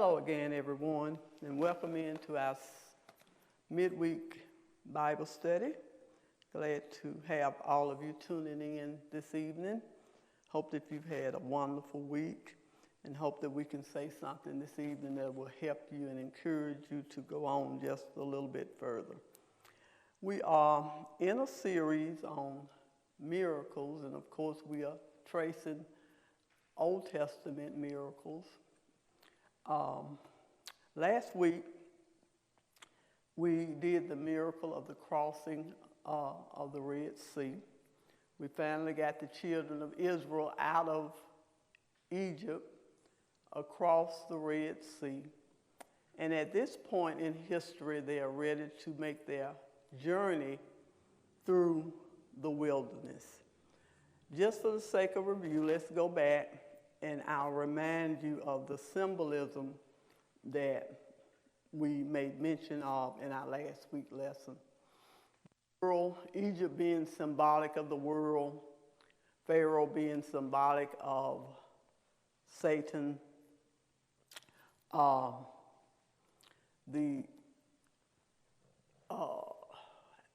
Hello again, everyone, and welcome into our midweek Bible study. Glad to have all of you tuning in this evening. Hope that you've had a wonderful week and hope that we can say something this evening that will help you and encourage you to go on just a little bit further. We are in a series on miracles, and of course we are tracing Old Testament miracles. Last week, we did the miracle of the crossing of the Red Sea. We finally got the children of Israel out of Egypt across the Red Sea. And at this point in history, they are ready to make their journey through the wilderness. Just for the sake of review, let's go back and I'll remind you of the symbolism that we made mention of in our last week lesson. Egypt being symbolic of the world, Pharaoh being symbolic of Satan, the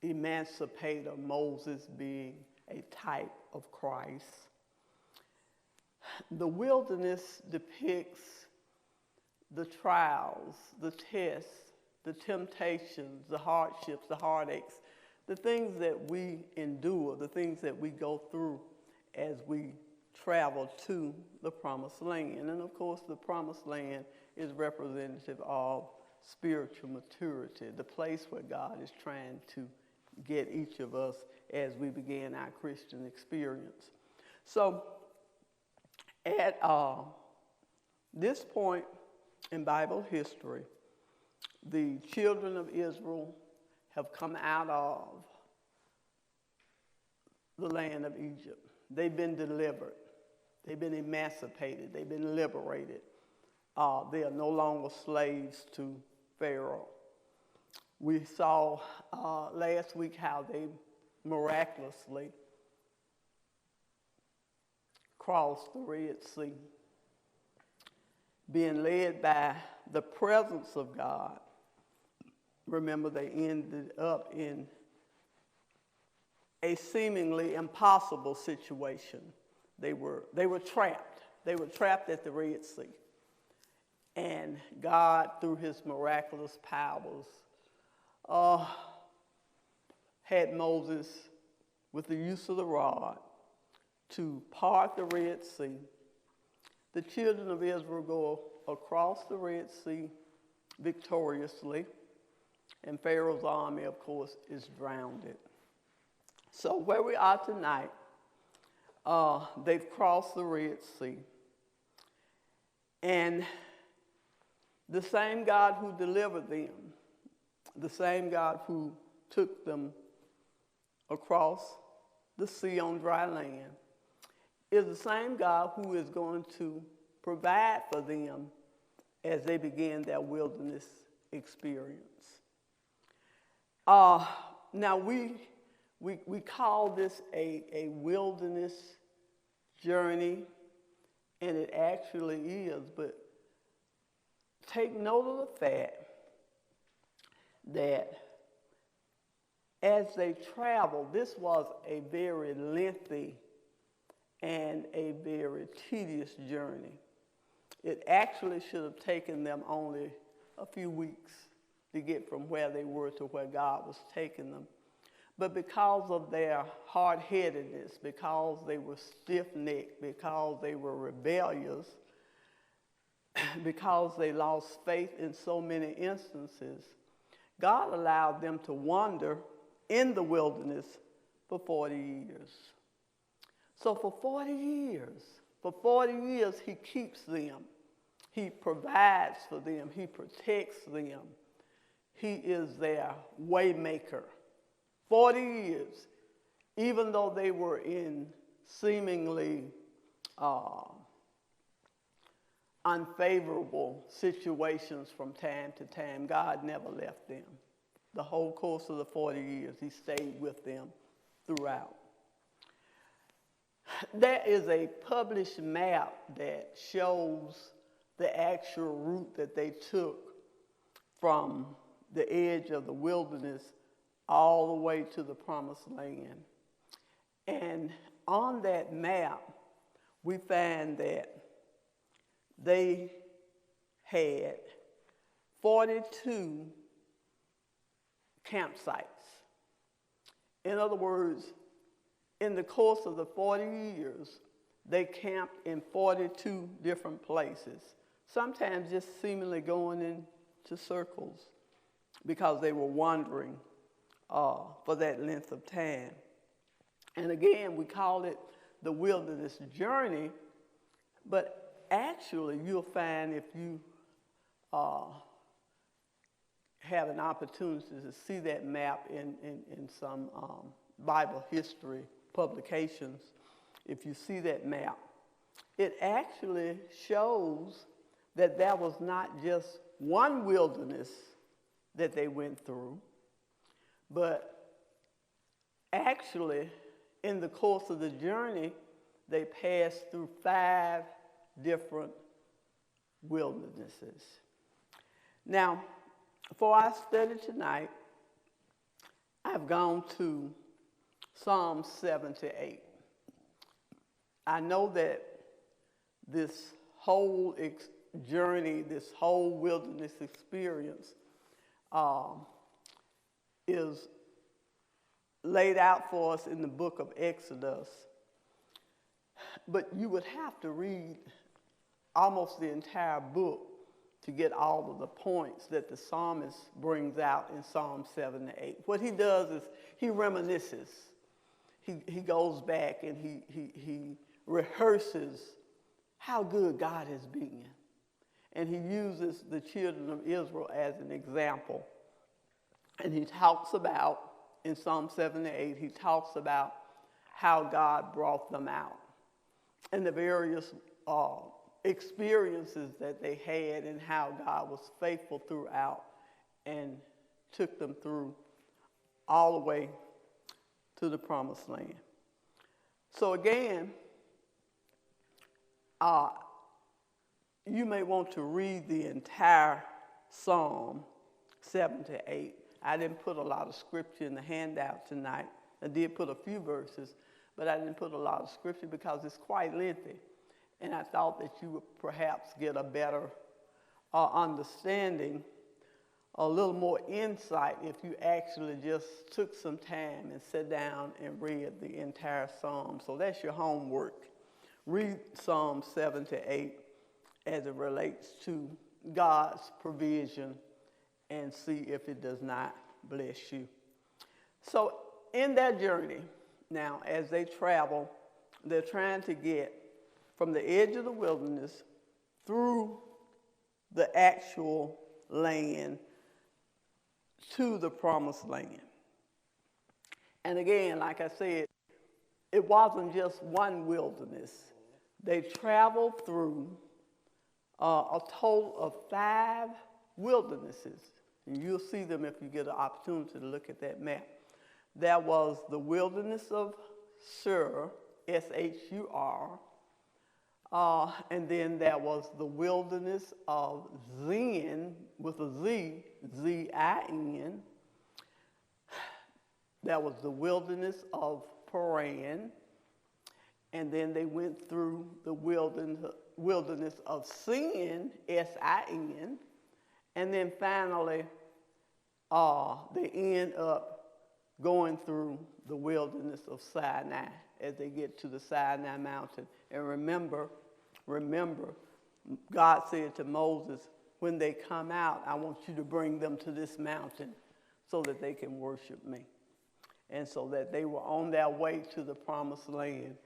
emancipator Moses being a type of Christ. The wilderness depicts the trials, the tests, the temptations, the hardships, the heartaches, the things that we endure, the things that we go through as we travel to the promised land. And of course, the promised land is representative of spiritual maturity, the place where God is trying to get each of us as we begin our Christian experience. So, at this point in Bible history, the children of Israel have come out of the land of Egypt. They've been delivered. They've been emancipated. They've been liberated. They are no longer slaves to Pharaoh. We saw last week how they miraculously crossed the Red Sea, being led by the presence of God. Remember, they ended up in a seemingly impossible situation. They were trapped. They were trapped at the Red Sea. And God, through his miraculous powers, had Moses, with the use of the rod, to part the Red Sea. The children of Israel go across the Red Sea victoriously, and Pharaoh's army, of course, is drowned. So where we are tonight, they've crossed the Red Sea. And the same God who delivered them, the same God who took them across the sea on dry land, is the same God who is going to provide for them as they begin their wilderness experience. Now we call this a wilderness journey, and it actually is, but take note of the fact that as they traveled, this was a very lengthy and a very tedious journey. It actually should have taken them only a few weeks to get from where they were to where God was taking them. But because of their hard-headedness, because they were stiff-necked, because they were rebellious, because they lost faith in so many instances, God allowed them to wander in the wilderness for 40 years. So for 40 years, he keeps them. He provides for them. He protects them. He is their way maker. 40 years, even though they were in seemingly unfavorable situations from time to time, God never left them. The whole course of the 40 years, he stayed with them throughout. There is a published map that shows the actual route that they took from the edge of the wilderness all the way to the promised land. And on that map, we find that they had 42 campsites. In other words, in the course of the 40 years, they camped in 42 different places, sometimes just seemingly going into circles because they were wandering for that length of time. And again, we call it the wilderness journey, but actually you'll find if you have an opportunity to see that map in some Bible history publications, if you see that map, it actually shows that there was not just one wilderness that they went through, but actually in the course of the journey, they passed through 5 different wildernesses. Now, for our study tonight, I've gone to Psalm 78. I know that this whole journey, this whole wilderness experience is laid out for us in the book of Exodus. But you would have to read almost the entire book to get all of the points that the psalmist brings out in Psalm 78. What he does is he reminisces. He goes back and he rehearses how good God has been. And he uses the children of Israel as an example. And he talks about, in Psalm 78, he talks about how God brought them out and the various experiences that they had and how God was faithful throughout and took them through all the way to the promised land. So again, you may want to read the entire Psalm 78. I didn't put a lot of scripture in the handout tonight. I did put a few verses, but I didn't put a lot of scripture because it's quite lengthy. And I thought that you would perhaps get a better understanding, a little more insight if you actually just took some time and sat down and read the entire Psalm. So that's your homework. Read Psalm 78 as it relates to God's provision and see if it does not bless you. So in that journey, now as they travel, they're trying to get from the edge of the wilderness through the actual land to the promised land. And again, like I said, it wasn't just one wilderness. They traveled through a total of 5 wildernesses. And you'll see them if you get an opportunity to look at that map. There was the wilderness of Shur, S-H-U-R, and then there was the wilderness of Zin, with a Z, Z-I-N. There was the wilderness of Paran, and then they went through the wilderness of Sin, S-I-N, and then finally they end up going through the wilderness of Sinai as they get to the Sinai mountain. And remember, God said to Moses, when they come out, I want you to bring them to this mountain so that they can worship me. And so that they were on their way to the promised land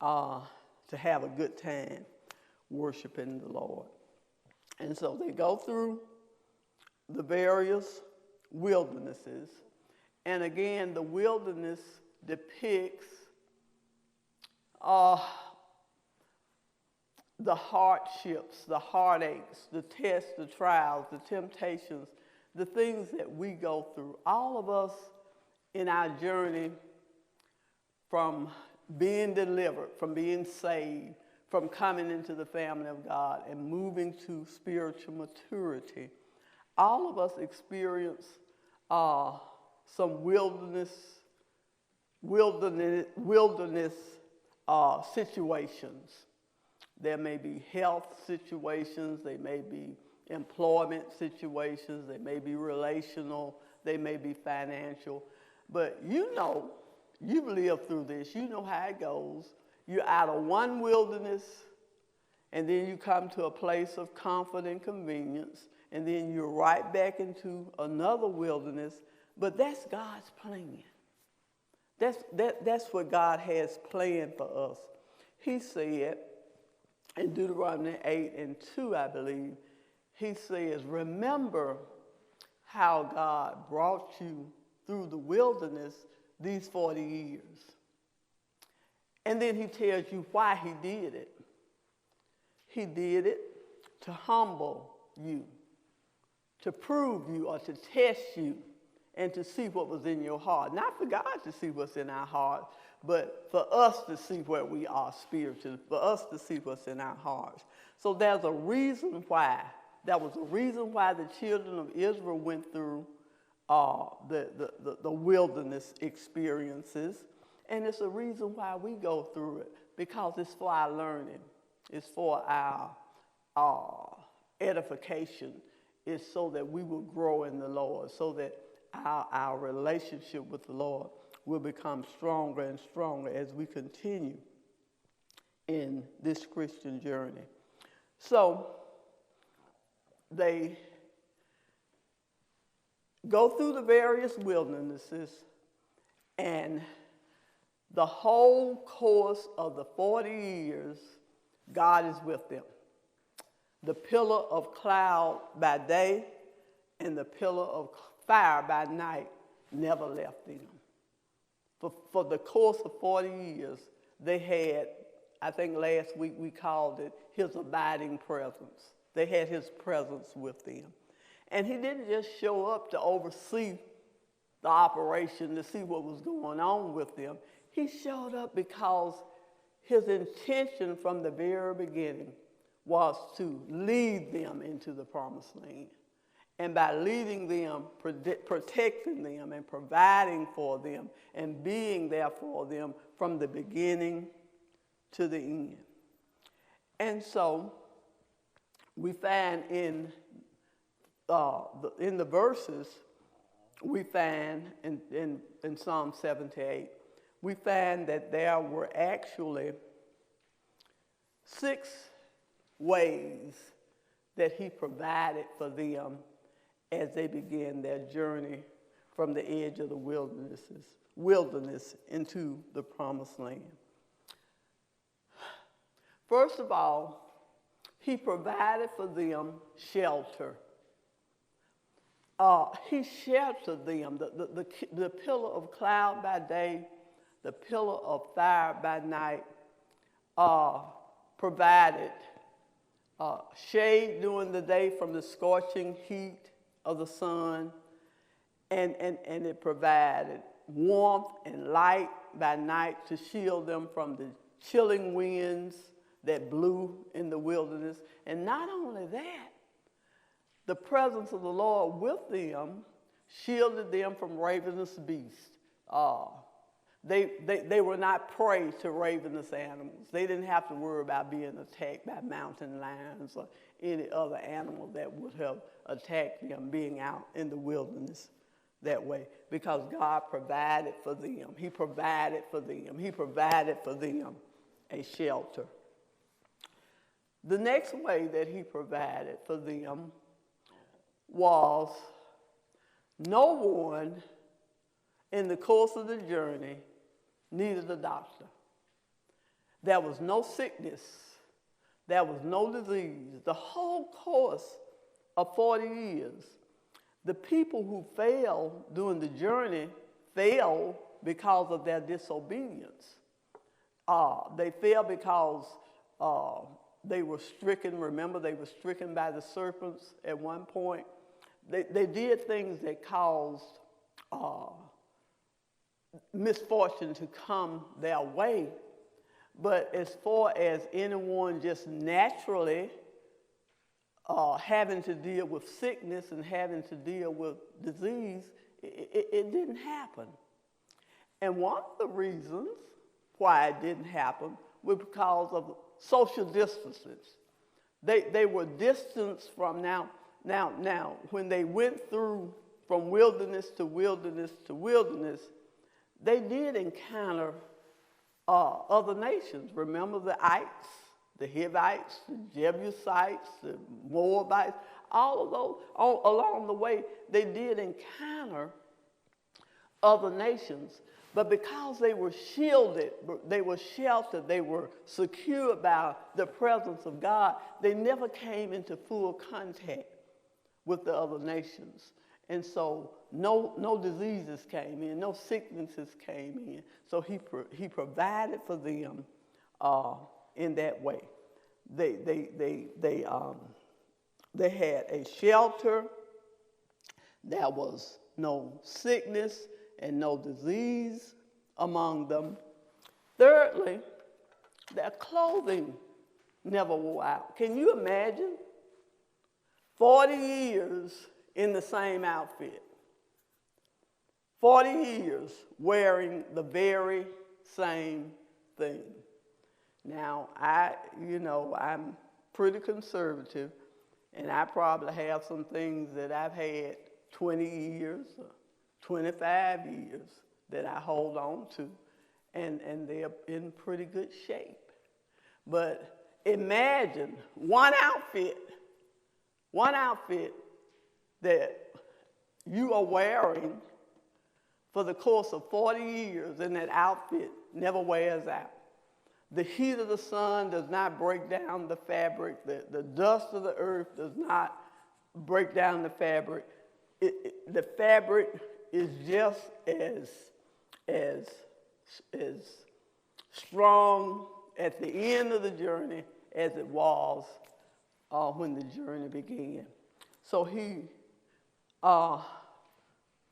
to have a good time worshiping the Lord. And so they go through the various wildernesses. And again, the wilderness depicts the hardships, the heartaches, the tests, the trials, the temptations, the things that we go through. All of us in our journey from being delivered, from being saved, from coming into the family of God and moving to spiritual maturity, all of us experience some wilderness situations. There may be health situations, they may be employment situations, they may be relational, they may be financial. But you know, you've lived through this, you know how it goes. You're out of one wilderness, and then you come to a place of comfort and convenience, and then you're right back into another wilderness. But that's God's plan. That's what God has planned for us. He said in Deuteronomy 8:2, I believe, he says, remember how God brought you through the wilderness these 40 years. And then he tells you why he did it. He did it to humble you, to prove you or to test you, and to see what was in your heart. Not for God to see what's in our heart, but for us to see where we are spiritually, for us to see what's in our hearts. So there's a reason why. That was a reason why the children of Israel went through the wilderness experiences. And it's a reason why we go through it, because it's for our learning. It's for our edification. It's so that we will grow in the Lord, so that our relationship with the Lord will become stronger and stronger as we continue in this Christian journey. So they go through the various wildernesses, and the whole course of the 40 years, God is with them. The pillar of cloud by day and the pillar of fire by night never left them. For the course of 40 years, they had, I think last week we called it his abiding presence. They had his presence with them. And he didn't just show up to oversee the operation, to see what was going on with them. He showed up because his intention from the very beginning was to lead them into the promised land. And by leading them, protecting them, and providing for them, and being there for them from the beginning to the end. And so we find in the verses, we find in Psalm 78, we find that there were actually 6 ways that he provided for them as they began their journey from the edge of the wilderness into the promised land. First of all, he provided for them shelter. He sheltered them. The pillar of cloud by day, the pillar of fire by night, provided shade during the day from the scorching heat of the sun, and it provided warmth and light by night to shield them from the chilling winds that blew in the wilderness. And not only that, the presence of the Lord with them shielded them from ravenous beasts. They were not prey to ravenous animals. They didn't have to worry about being attacked by mountain lions or any other animal that would have attacked them being out in the wilderness that way, because God provided for them. He provided for them. He provided for them a shelter. The next way that he provided for them was no one in the course of the journey needed a doctor. There was no sickness. There was no disease. The whole course of 40 years, the people who failed during the journey failed because of their disobedience. They failed because they were stricken. Remember, they were stricken by the serpents at one point. They did things that caused misfortune to come their way. But as far as anyone just naturally having to deal with sickness and having to deal with disease, it didn't happen. And one of the reasons why it didn't happen was because of social distances. They were distanced from now, when they went through from wilderness to wilderness to wilderness, they did encounter other nations. Remember the Ites, the Hivites, the Jebusites, the Moabites, all of those, along the way, they did encounter other nations. But because they were shielded, they were sheltered, they were secured by the presence of God, they never came into full contact with the other nations. And so no diseases came in, no sicknesses came in. So he provided for them in that way. They had a shelter. There was no sickness and no disease among them. Thirdly, their clothing never wore out. Can you imagine 40 years in the same outfit? 40 years wearing the very same thing. Now, I'm pretty conservative, and I probably have some things that I've had 20 years, 25 years that I hold on to, and they're in pretty good shape. But imagine one outfit that you are wearing for the course of 40 years, and that outfit never wears out. The heat of the sun does not break down the fabric. The dust of the earth does not break down the fabric. The fabric is just as strong at the end of the journey as it was when the journey began. So he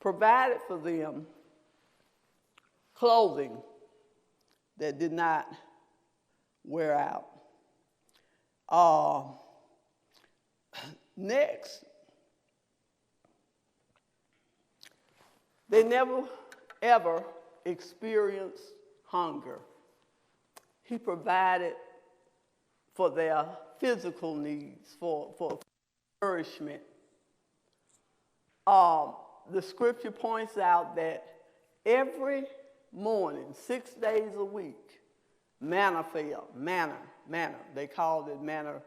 provided for them clothing that did not wear out. Next, they never ever experienced hunger. He provided for their physical needs, for nourishment. The scripture points out that every morning, 6 days a week, manna fell. Manna. They called it manna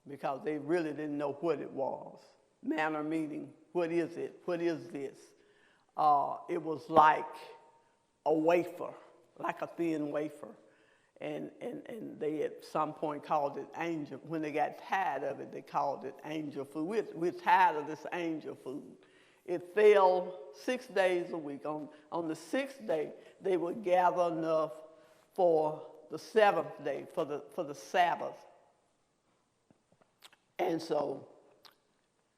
because they really didn't know what it was. Manna meaning, what is it? What is this? It was like a wafer, like a thin wafer. And they at some point called it angel. When they got tired of it, they called it angel food. We're tired of this angel food. It fell 6 days a week. On the sixth day, they would gather enough for the seventh day, for the Sabbath. And so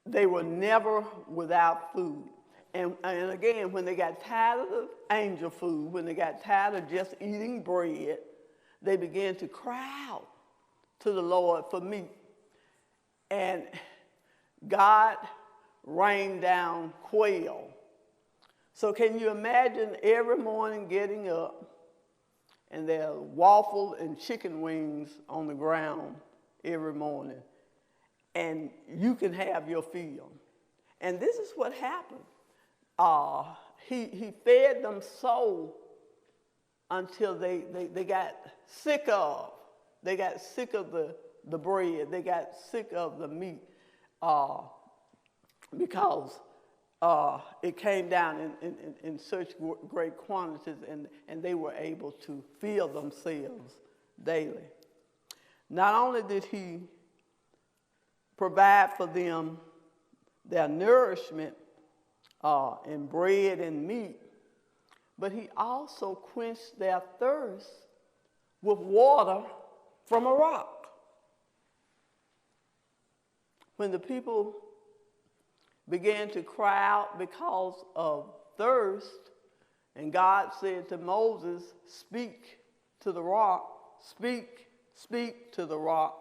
they were never without food. And again, when they got tired of the angel food, when they got tired of just eating bread, they began to cry out to the Lord for meat. And God rained down quail. So can you imagine every morning getting up and there are waffle and chicken wings on the ground every morning, and you can have your fill. And this is what happened. He fed them so until they got sick of. They got sick of the bread. They got sick of the meat because it came down in such great quantities, and they were able to fill themselves daily. Not only did he provide for them their nourishment in bread and meat, but he also quenched their thirst with water from a rock. When the people began to cry out because of thirst, and God said to Moses, "Speak to the rock, speak to the rock.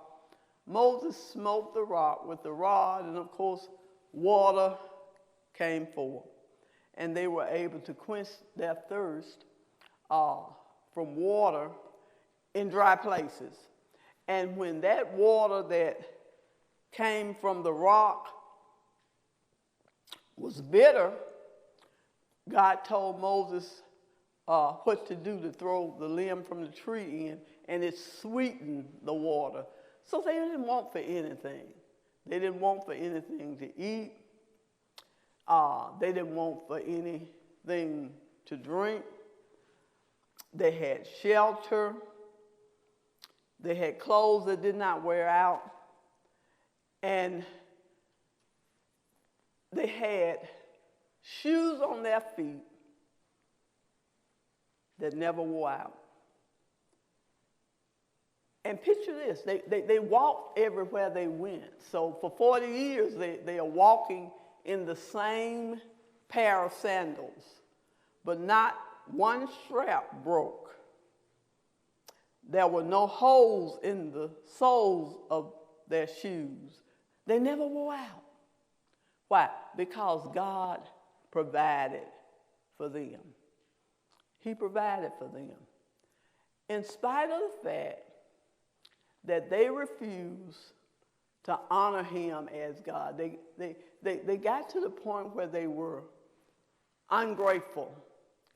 Moses smote the rock with the rod, and of course, water came forth. And they were able to quench their thirst from water in dry places. And when that water that came from the rock was bitter, God told Moses what to do, to throw the limb from the tree in, and it sweetened the water. So they didn't want for anything. They didn't want for anything to eat. They didn't want for anything to drink. They had shelter. They had clothes that did not wear out. And they had shoes on their feet that never wore out. And picture this, they walked everywhere they went. So for 40 years, they are walking in the same pair of sandals, but not one strap broke. There were no holes in the soles of their shoes. They never wore out. Why? Because God provided for them. He provided for them. In spite of the fact that they refused to honor him as God, they got to the point where they were ungrateful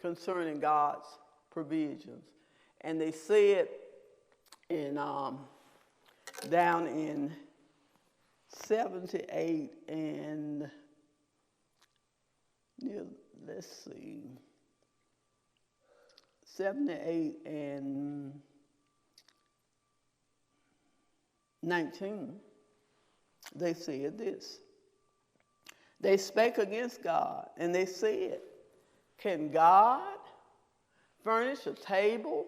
concerning God's provisions. And they said down in 78 and, let's see, 78 and 19, they said this. They spake against God, and they said, can God furnish a table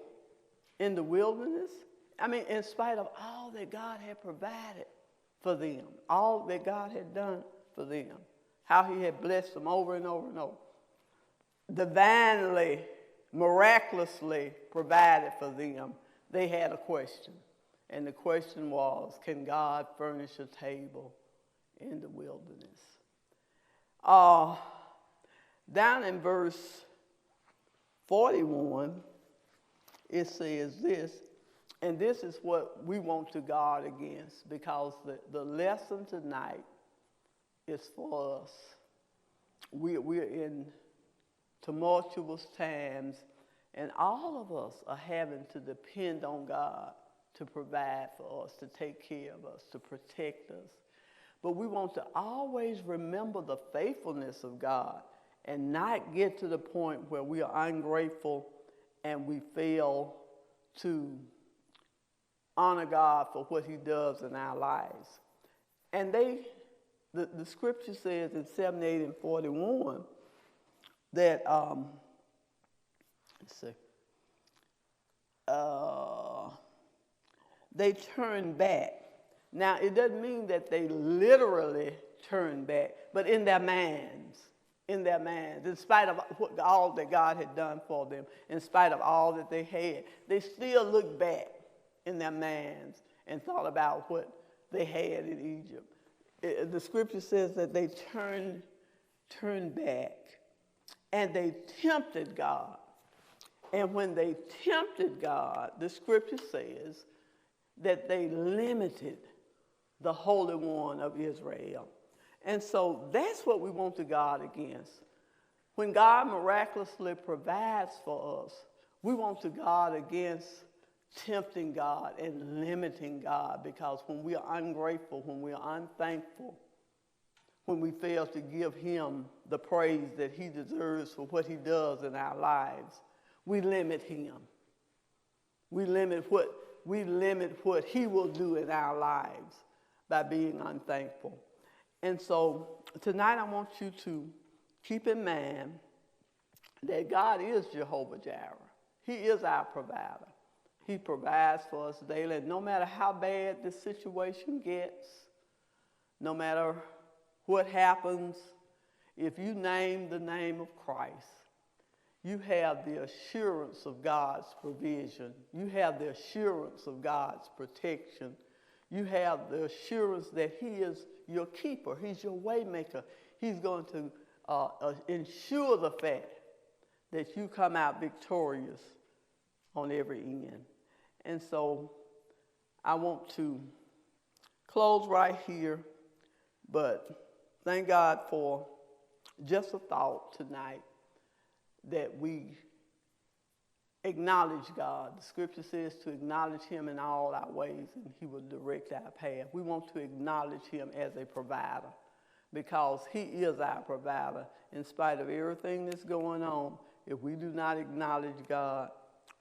in the wilderness? I mean, in spite of all that God had provided for them, all that God had done for them, how he had blessed them over and over and over, divinely, miraculously provided for them, they had a question. And the question was, can God furnish a table in the wilderness? Down in verse 41, it says this, and this is what we want to guard against, because the lesson tonight is for us. We're in tumultuous times, and all of us are having to depend on God to provide for us, to take care of us, to protect us. But we want to always remember the faithfulness of God and not get to the point where we are ungrateful and we fail to honor God for what he does in our lives. And the scripture says in 78 and 41 that, let's see, they turned back. Now, it doesn't mean that they literally turned back, but in their minds, in spite of all that God had done for them, in spite of all that they had, they still looked back in their minds and thought about what they had in Egypt. The scripture says that they turned back and they tempted God. And when they tempted God, the scripture says that they limited the Holy One of Israel. And so that's what we want to guard against. When God miraculously provides for us, we want to guard against tempting God and limiting God, because when we are ungrateful, when we are unthankful, when we fail to give him the praise that he deserves for what he does in our lives, we limit him. We limit what he will do in our lives by being unthankful. And so tonight I want you to keep in mind that God is Jehovah Jireh. He is our provider. He provides for us daily. And no matter how bad the situation gets, no matter what happens, if you name the name of Christ, You have the assurance of God's provision. You have the assurance of God's protection. You have the assurance that he is your keeper. He's your way maker. He's going to ensure the fact that you come out victorious on every end. And so I want to close right here, but thank God for just a thought tonight that we acknowledge God. The scripture says to acknowledge him in all our ways and he will direct our path. We want to acknowledge him as a provider because he is our provider. In spite of everything that's going on, if we do not acknowledge God,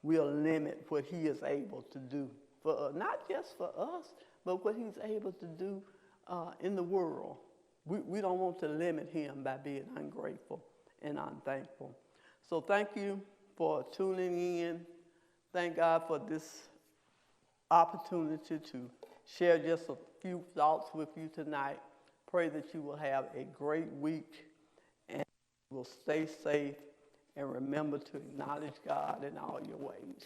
we'll limit what he is able to do for us, not just for us, but what he's able to do in the world. We don't want to limit him by being ungrateful and unthankful. So thank you for tuning in. Thank God for this opportunity to share just a few thoughts with you tonight. Pray that you will have a great week and will stay safe and remember to acknowledge God in all your ways.